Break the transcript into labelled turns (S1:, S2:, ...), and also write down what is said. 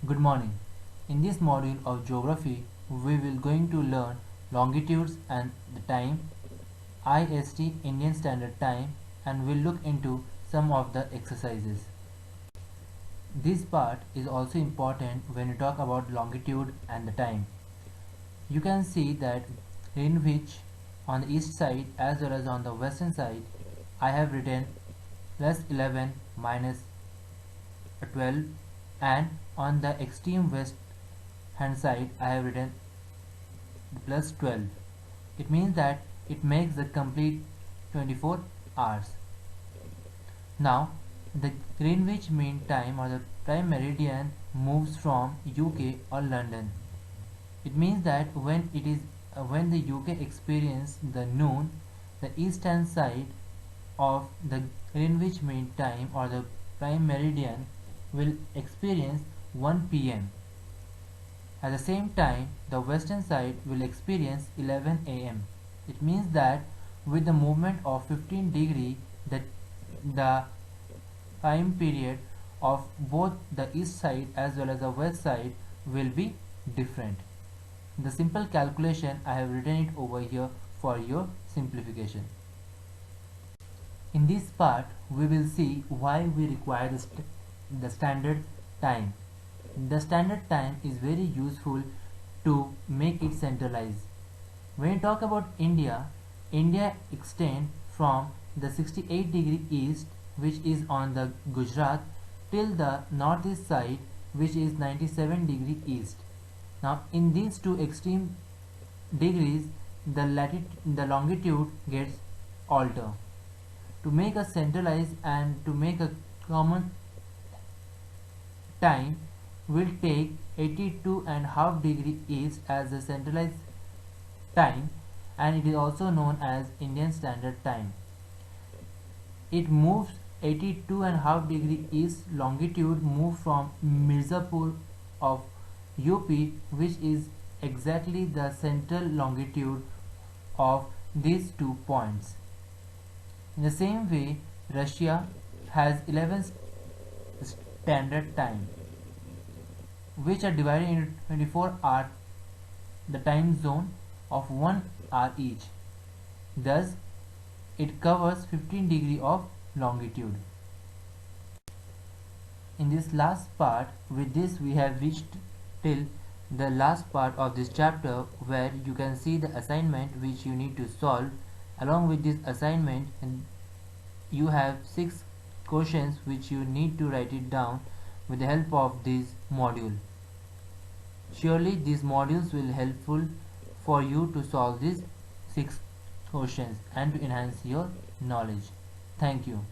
S1: Good morning. In this module of geography, we will going to learn longitudes and the time, IST Indian Standard Time, and we'll look into some of the exercises. This part is also important when you talk about longitude and the time. You can see that Greenwich on the east side as well as on the western side, I have written +11 -12, and on the extreme west hand side I have written +12. It means that it makes the complete 24 hours. Now the Greenwich Mean Time or the prime meridian moves from UK or London. It means that when the UK experience the noon, the eastern side of the Greenwich Mean Time or the prime meridian will experience 1 p.m. At the same time, the western side will experience 11 a.m. It means that with the movement of 15 degree, the time period of both the east side as well as the west side will be different. The simple calculation I have written it over here for your simplification. In this part, we will see why we require the standard time. The standard time is very useful to make it centralized. When you talk about India, India extends from the 68 degree east, which is on the Gujarat, till the northeast side, which is 97 degree east. Now in these two extreme degrees, the longitude gets altered. To make a centralized and to make a common time, will take 82.5 degree east as the centralized time, and it is also known as Indian Standard Time. It moves 82.5 degree east longitude move from Mirzapur of UP, which is exactly the central longitude of these 2 points. In the same way, Russia has 11 standard time, which are divided into 24 hours, the time zone of 1 hour each. Thus, it covers 15 degree of longitude. In this last part, with this we have reached till the last part of this chapter, where you can see the assignment which you need to solve. Along with this assignment, and you have 6 questions which you need to write it down with the help of this module. Surely these modules will helpful for you to solve these 6 questions and to enhance your knowledge. Thank you.